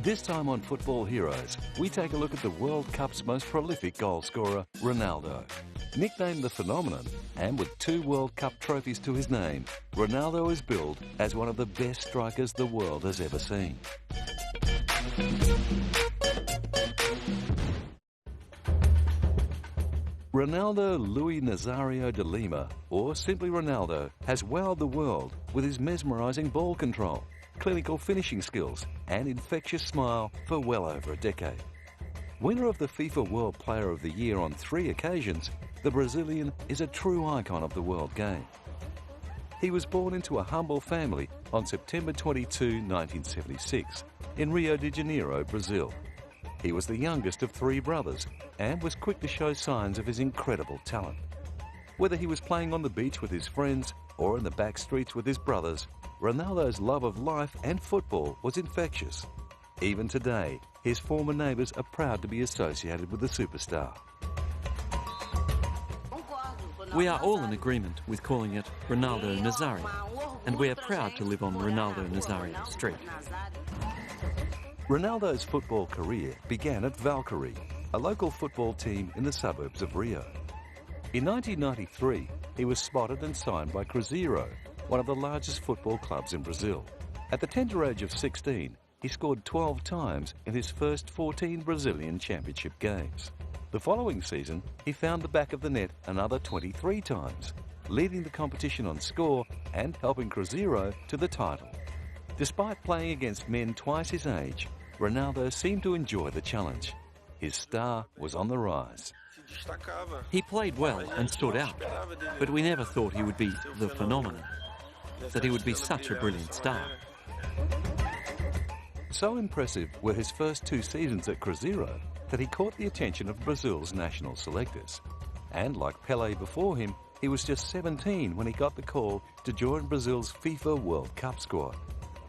This time on Football Heroes, we take a look at the World Cup's most prolific goal scorer, Ronaldo. Nicknamed the Phenomenon, and with 2 World Cup trophies to his name, Ronaldo is billed as one of the best strikers the world has ever seen. Ronaldo Luís Nazário de Lima, or simply Ronaldo, has wowed the world with his mesmerising ball control, clinical finishing skills and infectious smile for well over a decade. Winner of the FIFA World Player of the Year on 3 occasions, the Brazilian is a true icon of the world game. He was born into a humble family on September 22, 1976, in Rio de Janeiro, Brazil. He was the youngest of 3 brothers and was quick to show signs of his incredible talent. Whether he was playing on the beach with his friends or in the back streets with his brothers, Ronaldo's love of life and football was infectious. Even today, his former neighbours are proud to be associated with the superstar. We are all in agreement with calling it Ronaldo Nazário, and we are proud to live on Ronaldo Nazário Street. Ronaldo's football career began at Valkyrie, a local football team in the suburbs of Rio. In 1993, he was spotted and signed by Cruzeiro, one of the largest football clubs in Brazil. At the tender age of 16, he scored 12 times in his first 14 Brazilian Championship games. The following season, he found the back of the net another 23 times, leading the competition on score and helping Cruzeiro to the title. Despite playing against men twice his age, Ronaldo seemed to enjoy the challenge. His star was on the rise. He played well and stood out, but we never thought he would be the phenomenon, that he would be such a brilliant star. So impressive were his first 2 seasons at Cruzeiro that he caught the attention of Brazil's national selectors. And like Pelé before him, he was just 17 when he got the call to join Brazil's FIFA World Cup squad.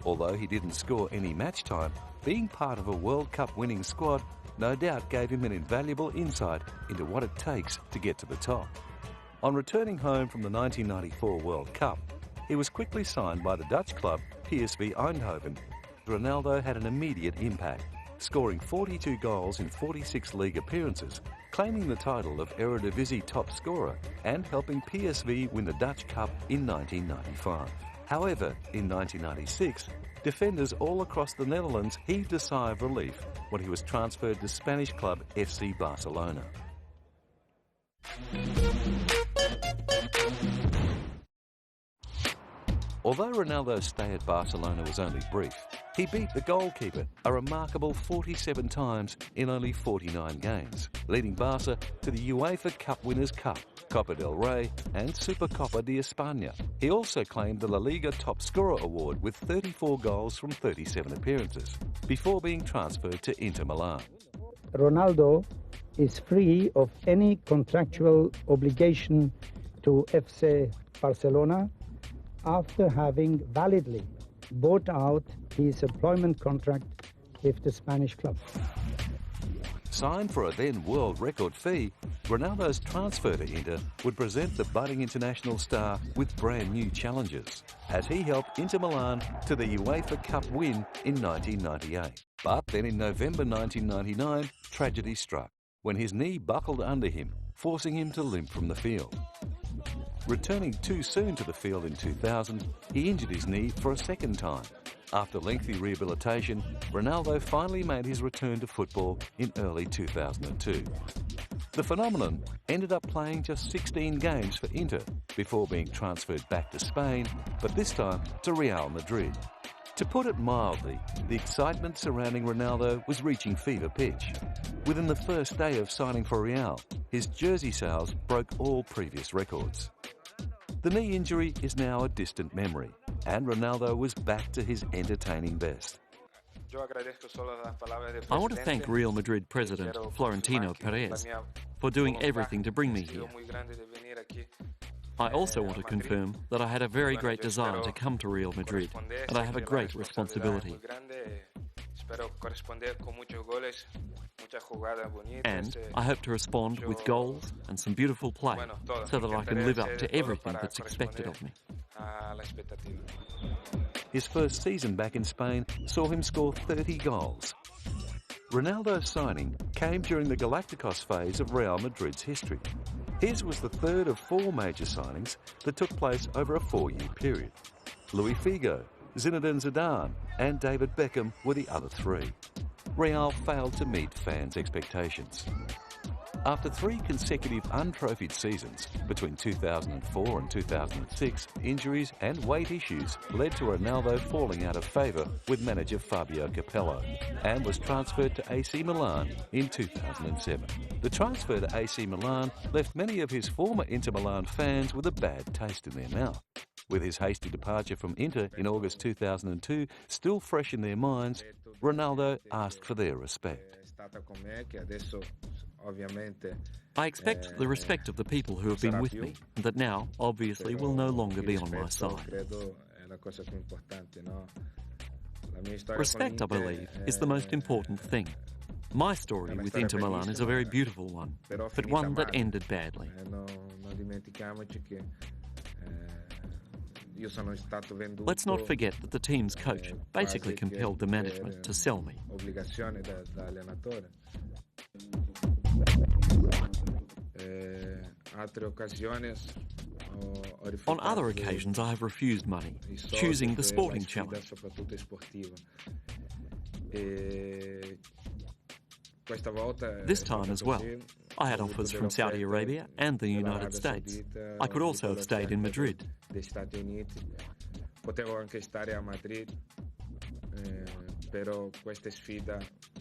Although he didn't score any match time, being part of a World Cup winning squad no doubt gave him an invaluable insight into what it takes to get to the top. On returning home from the 1994 World Cup, he was quickly signed by the Dutch club PSV Eindhoven. Ronaldo had an immediate impact, scoring 42 goals in 46 league appearances, claiming the title of Eredivisie top scorer and helping PSV win the Dutch Cup in 1995. However, in 1996, defenders all across the Netherlands heaved a sigh of relief when he was transferred to Spanish club FC Barcelona. Although Ronaldo's stay at Barcelona was only brief, he beat the goalkeeper a remarkable 47 times in only 49 games, leading Barca to the UEFA Cup Winners' Cup, Copa del Rey and Supercopa de España. He also claimed the La Liga Top Scorer award with 34 goals from 37 appearances, before being transferred to Inter Milan. Ronaldo is free of any contractual obligation to FC Barcelona after having validly bought out his employment contract with the Spanish club. Signed for a then world record fee, Ronaldo's transfer to Inter would present the budding international star with brand new challenges, as he helped Inter Milan to the UEFA Cup win in 1998. But then in November 1999, tragedy struck, when his knee buckled under him, forcing him to limp from the field. Returning too soon to the field in 2000, he injured his knee for a second time. After lengthy rehabilitation, Ronaldo finally made his return to football in early 2002. The phenomenon ended up playing just 16 games for Inter before being transferred back to Spain, but this time to Real Madrid. To put it mildly, the excitement surrounding Ronaldo was reaching fever pitch. Within the first day of signing for Real, his jersey sales broke all previous records. The knee injury is now a distant memory, and Ronaldo was back to his entertaining best. I want to thank Real Madrid President Florentino Perez for doing everything to bring me here. I also want to confirm that I had a very great desire to come to Real Madrid, and I have a great responsibility. And I hope to respond with goals and some beautiful play so that I can live up to everything that's expected of me. his first season back in Spain saw him score 30 goals. Ronaldo's signing came during the Galacticos phase of Real Madrid's history. His was the third of 4 major signings that took place over a 4-year period. Luís Figo, Zinedine Zidane and David Beckham were the other 3. Real failed to meet fans' expectations. After 3 consecutive untrophied seasons between 2004 and 2006, injuries and weight issues led to Ronaldo falling out of favour with manager Fabio Capello and was transferred to AC Milan in 2007. The transfer to AC Milan left many of his former Inter Milan fans with a bad taste in their mouth. With his hasty departure from Inter in August 2002 still fresh in their minds, Ronaldo asked for their respect. I expect the respect of the people who have been with me, and that now, obviously, will no longer be on my side. Respect, I believe, is the most important thing. My story with Inter Milan is a very beautiful one, but one that ended badly. Let's not forget that the team's coach basically compelled the management to sell me. On other occasions, I have refused money, choosing the sporting challenge. This time as well, I had offers from Saudi Arabia and the United States. I could also have stayed in Madrid.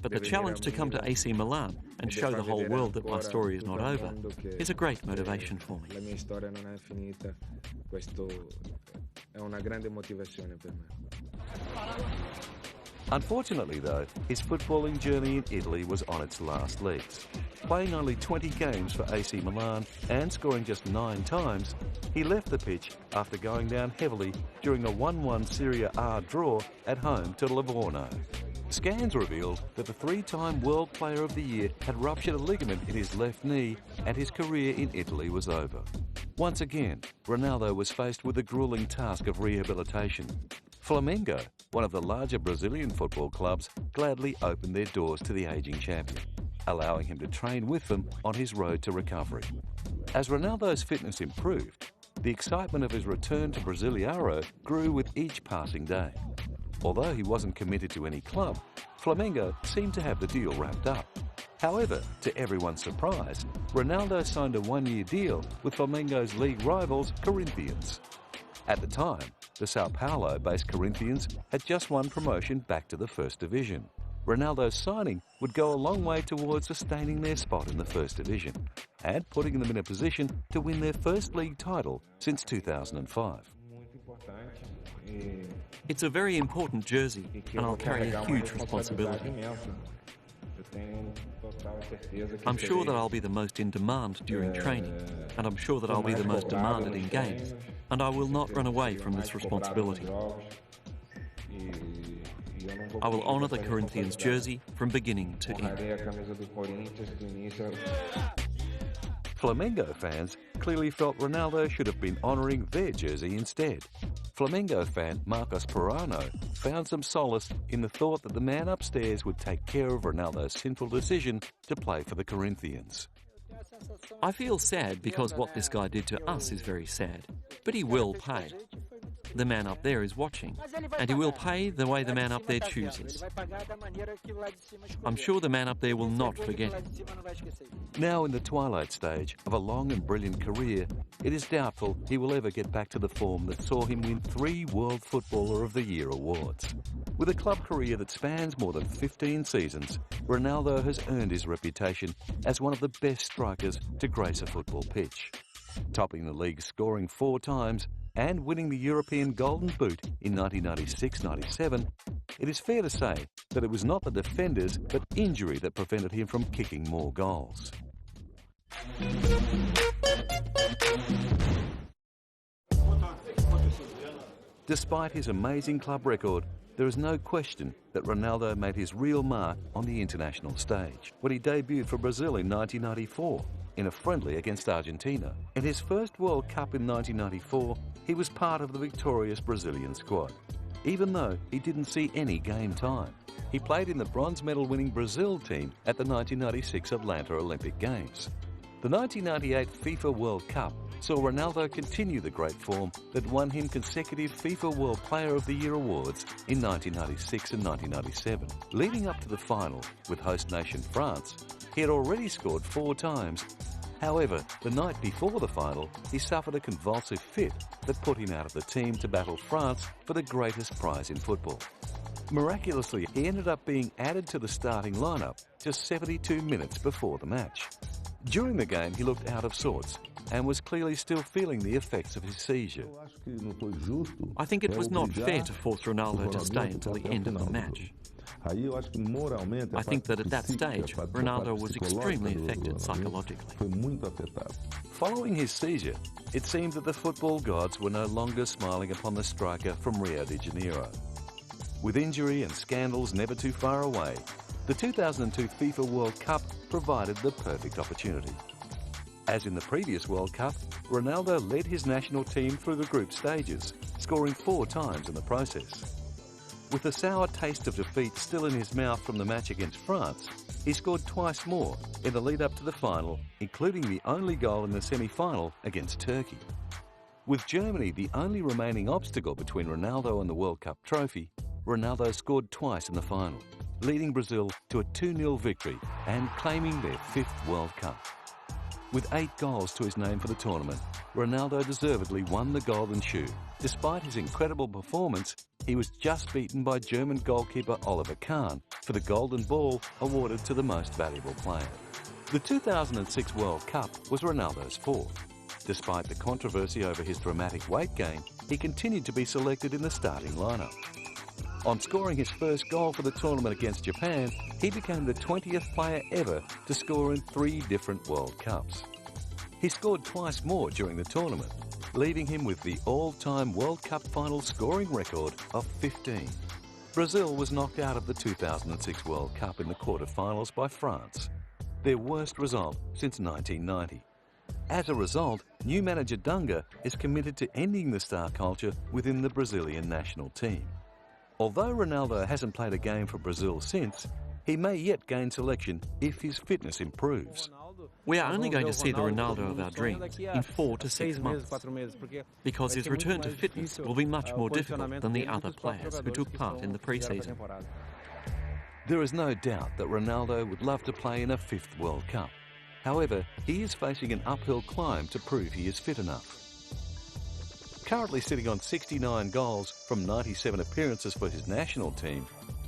But the challenge to come to AC Milan and show the whole world that my story is not over is a great motivation for me. Unfortunately though, his footballing journey in Italy was on its last legs. Playing only 20 games for AC Milan and scoring just 9 times, he left the pitch after going down heavily during a 1-1 Serie A draw at home to Livorno. Scans revealed that the 3-time World Player of the Year had ruptured a ligament in his left knee and his career in Italy was over. Once again, Ronaldo was faced with the gruelling task of rehabilitation. Flamengo, one of the larger Brazilian football clubs, gladly opened their doors to the ageing champion, allowing him to train with them on his road to recovery. As Ronaldo's fitness improved, the excitement of his return to Brasileiro grew with each passing day. Although he wasn't committed to any club, Flamengo seemed to have the deal wrapped up. However, to everyone's surprise, Ronaldo signed a 1-year deal with Flamengo's league rivals, Corinthians. At the time, the Sao Paulo-based Corinthians had just won promotion back to the First Division. Ronaldo's signing would go a long way towards sustaining their spot in the First Division and putting them in a position to win their first league title since 2005. It's a very important jersey, and I'll carry a huge responsibility. I'm sure that I'll be the most in demand during training, and I'm sure that I'll be the most demanded in games, and I will not run away from this responsibility. I will honour the Corinthians jersey from beginning to end. Flamengo fans clearly felt Ronaldo should have been honouring their jersey instead. Flamengo fan Marcos Perano found some solace in the thought that the man upstairs would take care of Ronaldo's sinful decision to play for the Corinthians. I feel sad because what this guy did to us is very sad, but he will pay. The man up there is watching, and he will pay the way the man up there chooses. I'm sure the man up there will not forget him. Now in the twilight stage of a long and brilliant career, it is doubtful he will ever get back to the form that saw him win 3 World Footballer of the Year awards. With a club career that spans more than 15 seasons, Ronaldo has earned his reputation as one of the best strikers to grace a football pitch. Topping the league scoring 4 times and winning the European Golden Boot in 1996-97, it is fair to say that it was not the defenders but injury that prevented him from kicking more goals. Despite his amazing club record, there is no question that Ronaldo made his real mark on the international stage when he debuted for Brazil in 1994. In a friendly against Argentina. In his first World Cup in 1994, he was part of the victorious Brazilian squad. even though he didn't see any game time. He played in the bronze medal winning Brazil team at the 1996 Atlanta Olympic Games. The 1998 FIFA World Cup saw Ronaldo continue the great form that won him consecutive FIFA World Player of the Year awards in 1996 and 1997. Leading up to the final with host nation France, he had already scored 4 times. However, the night before the final, he suffered a convulsive fit that put him out of the team to battle France for the greatest prize in football. Miraculously, he ended up being added to the starting lineup just 72 minutes before the match. During the game, he looked out of sorts and was clearly still feeling the effects of his seizure. I think it was not fair to force Ronaldo to stay until the end of the match. I think that at that stage, Ronaldo was extremely affected psychologically. Following his seizure, it seemed that the football gods were no longer smiling upon the striker from Rio de Janeiro. With injury and scandals never too far away, the 2002 FIFA World Cup provided the perfect opportunity. As in the previous World Cup, Ronaldo led his national team through the group stages, scoring 4 times in the process. With the sour taste of defeat still in his mouth from the match against France, he scored twice more in the lead-up to the final, including the only goal in the semi-final against Turkey. With Germany the only remaining obstacle between Ronaldo and the World Cup trophy, Ronaldo scored twice in the final, leading Brazil to a 2-0 victory and claiming their 5th World Cup. With 8 goals to his name for the tournament, Ronaldo deservedly won the Golden Shoe. Despite his incredible performance, he was just beaten by German goalkeeper Oliver Kahn for the Golden Ball awarded to the most valuable player. The 2006 World Cup was Ronaldo's 4th. Despite the controversy over his dramatic weight gain, he continued to be selected in the starting lineup. On scoring his first goal for the tournament against Japan, he became the 20th player ever to score in 3 different World Cups. He scored twice more during the tournament, leaving him with the all-time World Cup final scoring record of 15. Brazil was knocked out of the 2006 World Cup in the quarter-finals by France, their worst result since 1990. As a result, new manager Dunga is committed to ending the star culture within the Brazilian national team. Although Ronaldo hasn't played a game for Brazil since, he may yet gain selection if his fitness improves. We are only going to see the Ronaldo of our dreams in 4 to 6 months, because his return to fitness will be much more difficult than the other players who took part in the pre-season. There is no doubt that Ronaldo would love to play in a 5th World Cup. However, he is facing an uphill climb to prove he is fit enough. Currently sitting on 69 goals from 97 appearances for his national team,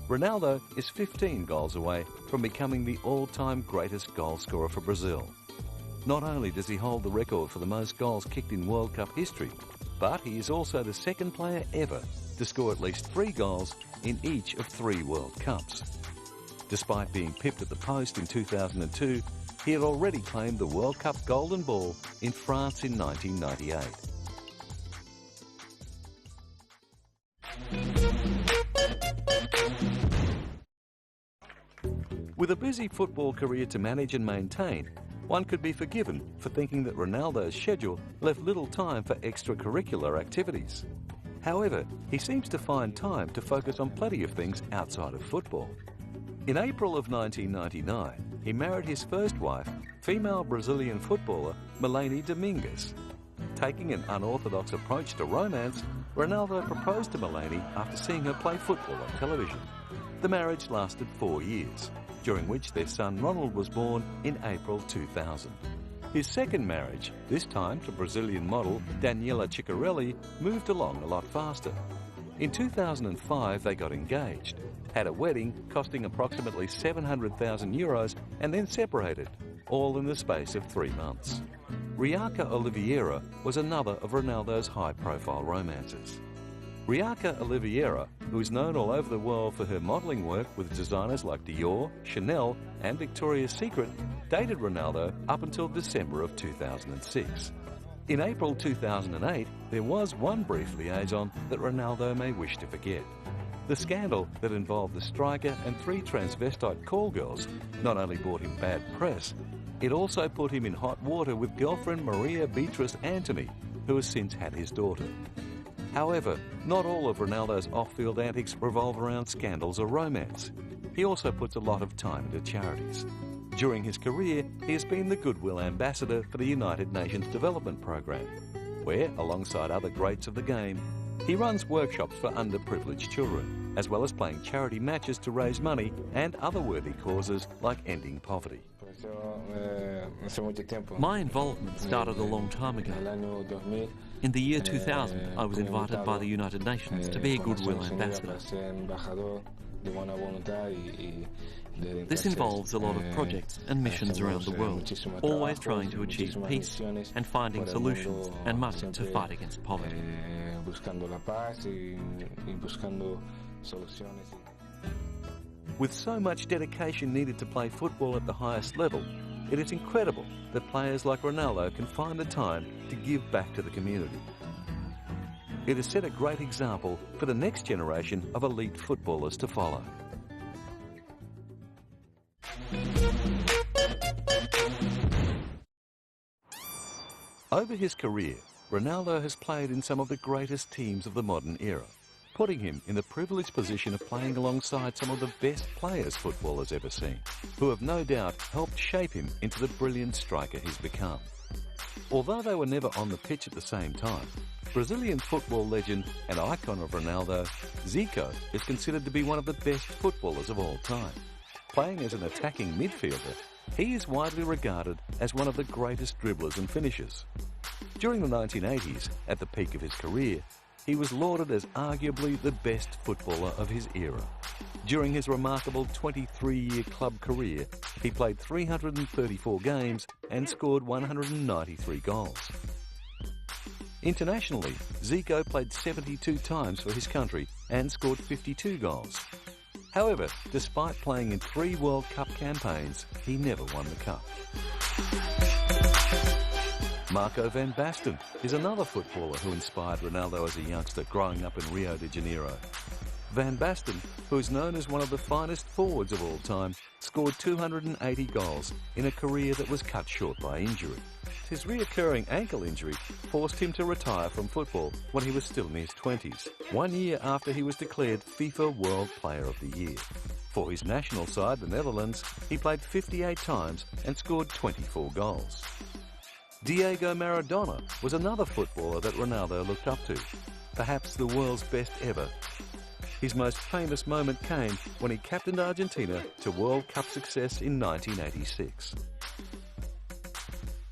Ronaldo is 15 goals away from becoming the all-time greatest goal scorer for Brazil. Not only does he hold the record for the most goals kicked in World Cup history, but he is also the 2nd player ever to score at least 3 goals in each of 3 World Cups. Despite being pipped at the post in 2002, he had already claimed the World Cup Golden Ball in France in 1998. With a busy football career to manage and maintain, one could be forgiven for thinking that Ronaldo's schedule left little time for extracurricular activities. However, he seems to find time to focus on plenty of things outside of football. In April of 1999, he married his first wife, female Brazilian footballer Milene Domingues. Taking an unorthodox approach to romance, Ronaldo proposed to Milene after seeing her play football on television. The marriage lasted 4 years, during which their son Ronald was born in April 2000. His second marriage, this time to Brazilian model Daniela Ciccarelli, moved along a lot faster. In 2005 they got engaged, had a wedding costing approximately €700,000 and then separated, all in the space of 3 months. Riaca Oliveira was another of Ronaldo's high-profile romances. Riaca Oliveira, who is known all over the world for her modelling work with designers like Dior, Chanel and Victoria's Secret, dated Ronaldo up until December of 2006. In April 2008, there was one brief liaison that Ronaldo may wish to forget. The scandal that involved the striker and 3 transvestite call girls not only brought him bad press, it also put him in hot water with girlfriend Maria Beatrice Antony, who has since had his daughter. However, not all of Ronaldo's off-field antics revolve around scandals or romance. He also puts a lot of time into charities. During his career, he has been the Goodwill Ambassador for the United Nations Development Programme, where, alongside other greats of the game, he runs workshops for underprivileged children, as well as playing charity matches to raise money and other worthy causes like ending poverty. My involvement started a long time ago. In the year 2000, I was invited by the United Nations to be a Goodwill Ambassador. This involves a lot of projects and missions around the world, always trying to achieve peace and finding solutions and money to fight against poverty. With so much dedication needed to play football at the highest level, it is incredible that players like Ronaldo can find the time to give back to the community. It has set a great example for the next generation of elite footballers to follow. Over his career, Ronaldo has played in some of the greatest teams of the modern era, putting him in the privileged position of playing alongside some of the best players football has ever seen, who have no doubt helped shape him into the brilliant striker he's become. Although they were never on the pitch at the same time, Brazilian football legend and icon of Ronaldo, Zico, is considered to be one of the best footballers of all time. Playing as an attacking midfielder, he is widely regarded as one of the greatest dribblers and finishers. During the 1980s, at the peak of his career, he was lauded as arguably the best footballer of his era. During his remarkable 23-year club career, he played 334 games and scored 193 goals. Internationally, Zico played 72 times for his country and scored 52 goals. However, despite playing in 3 World Cup campaigns, he never won the cup. Marco van Basten is another footballer who inspired Ronaldo as a youngster growing up in Rio de Janeiro. Van Basten, who is known as one of the finest forwards of all time, scored 280 goals in a career that was cut short by injury. His reoccurring ankle injury forced him to retire from football when he was still in his 20s, 1 year after he was declared FIFA World Player of the Year. For his national side, the Netherlands, he played 58 times and scored 24 goals. Diego Maradona was another footballer that Ronaldo looked up to, perhaps the world's best ever. His most famous moment came when he captained Argentina to World Cup success in 1986.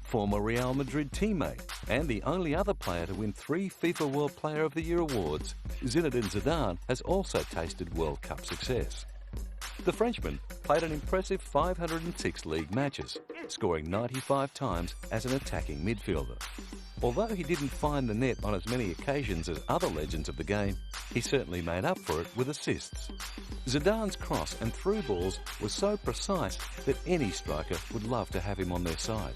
Former Real Madrid teammate and the only other player to win 3 FIFA World Player of the Year awards, Zinedine Zidane has also tasted World Cup success. The Frenchman played an impressive 506 league matches, scoring 95 times as an attacking midfielder. Although he didn't find the net on as many occasions as other legends of the game, he certainly made up for it with assists. Zidane's cross and through balls were so precise that any striker would love to have him on their side.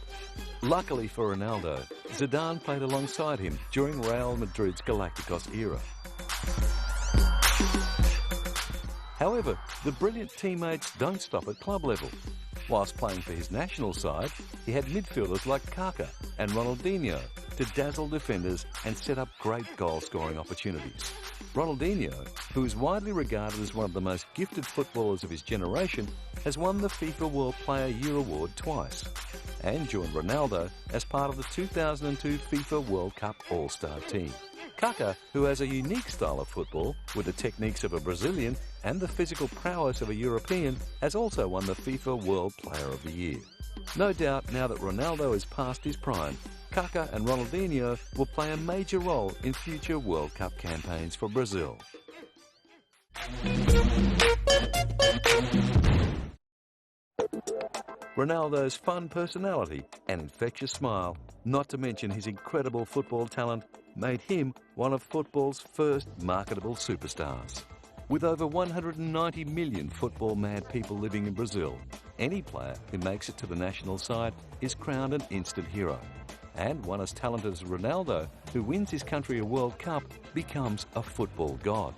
Luckily for Ronaldo, Zidane played alongside him during Real Madrid's Galacticos era. However, the brilliant teammates don't stop at club level. Whilst playing for his national side, he had midfielders like Kaká and Ronaldinho to dazzle defenders and set up great goal-scoring opportunities. Ronaldinho, who is widely regarded as one of the most gifted footballers of his generation, has won the FIFA World Player Year award twice and joined Ronaldo as part of the 2002 FIFA World Cup All-Star team. Kaká, who has a unique style of football with the techniques of a Brazilian and the physical prowess of a European, has also won the FIFA World Player of the Year. No doubt now that Ronaldo is past his prime, Kaká and Ronaldinho will play a major role in future World Cup campaigns for Brazil. Ronaldo's fun personality and infectious smile, not to mention his incredible football talent, made him one of football's first marketable superstars. With over 190 million football-mad people living in Brazil, any player who makes it to the national side is crowned an instant hero. And one as talented as Ronaldo, who wins his country a World Cup, becomes a football god.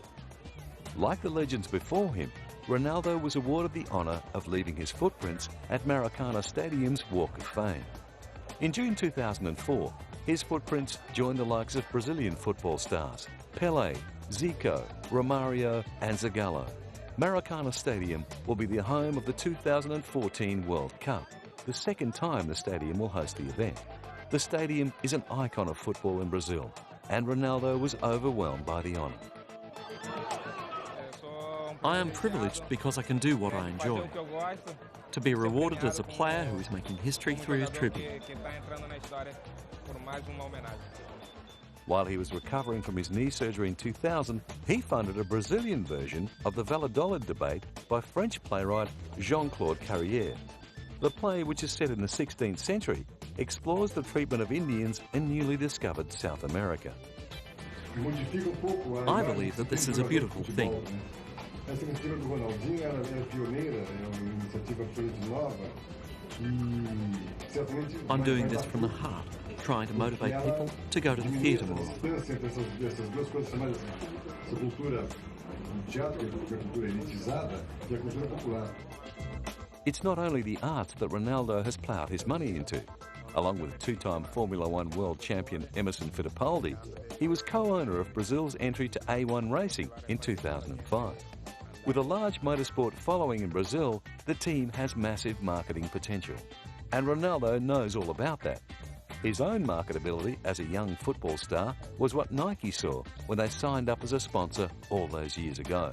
Like the legends before him, Ronaldo was awarded the honour of leaving his footprints at Maracana Stadium's Walk of Fame. In June 2004, his footprints join the likes of Brazilian football stars Pelé, Zico, Romario and Zagallo. Maracana Stadium will be the home of the 2014 World Cup, the second time the stadium will host the event. The stadium is an icon of football in Brazil, and Ronaldo was overwhelmed by the honour. I am privileged because I can do what I enjoy. To be rewarded as a player who is making history through his tribute. While he was recovering from his knee surgery in 2000, he funded a Brazilian version of the Valladolid debate by French playwright Jean-Claude Carrière. The play, which is set in the 16th century, explores the treatment of Indians in newly discovered South America. I believe that this is a beautiful thing. I'm doing this from the heart, trying to motivate people to go to the theatre more. It's not only the arts that Ronaldo has ploughed his money into. Along with two-time Formula One world champion Emerson Fittipaldi, he was co-owner of Brazil's entry to A1 racing in 2005. With a large motorsport following in Brazil, the team has massive marketing potential. And Ronaldo knows all about that. His own marketability as a young football star was what Nike saw when they signed up as a sponsor all those years ago.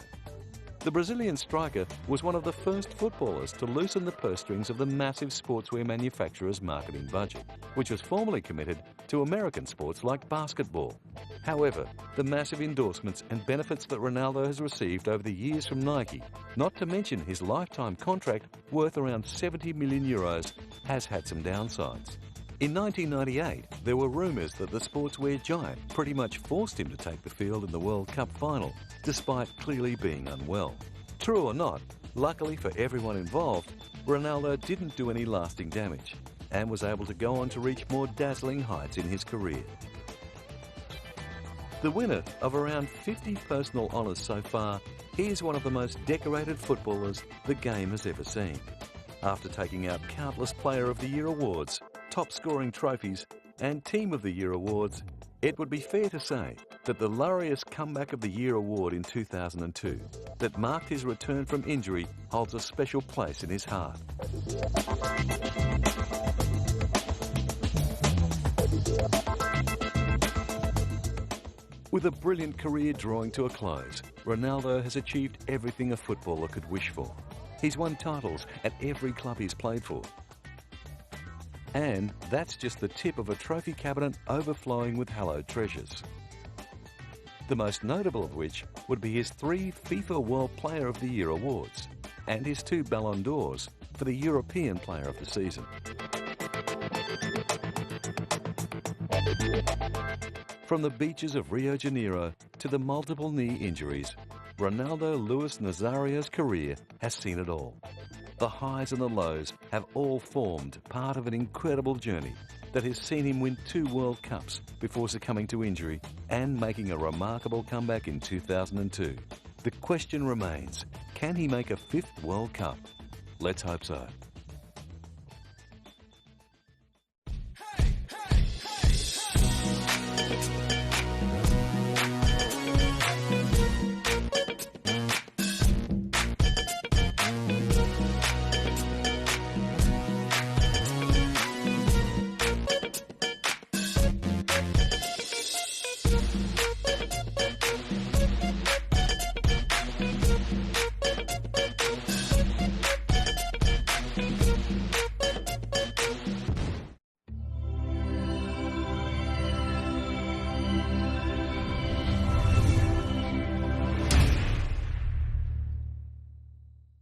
The Brazilian striker was one of the first footballers to loosen the purse strings of the massive sportswear manufacturer's marketing budget, which was formerly committed to American sports like basketball. However, the massive endorsements and benefits that Ronaldo has received over the years from Nike, not to mention his lifetime contract worth around 70 million euros, has had some downsides. In 1998, there were rumours that the sportswear giant pretty much forced him to take the field in the World Cup final, despite clearly being unwell. True or not, luckily for everyone involved, Ronaldo didn't do any lasting damage and was able to go on to reach more dazzling heights in his career. The winner of around 50 personal honours so far, he is one of the most decorated footballers the game has ever seen. After taking out countless Player of the Year awards, top scoring trophies and Team of the Year awards, it would be fair to say that the Laureus Comeback of the Year award in 2002 that marked his return from injury holds a special place in his heart. With a brilliant career drawing to a close, Ronaldo has achieved everything a footballer could wish for. He's won titles at every club he's played for. And that's just the tip of a trophy cabinet overflowing with hallowed treasures. The most notable of which would be his 3 FIFA World Player of the Year awards and his 2 Ballon d'Ors for the European Player of the Season. From the beaches of Rio de Janeiro to the multiple knee injuries, Ronaldo Luís Nazário's career has seen it all. The highs and the lows have all formed part of an incredible journey that has seen him win 2 World Cups before succumbing to injury and making a remarkable comeback in 2002. The question remains, can he make a 5th World Cup? Let's hope so.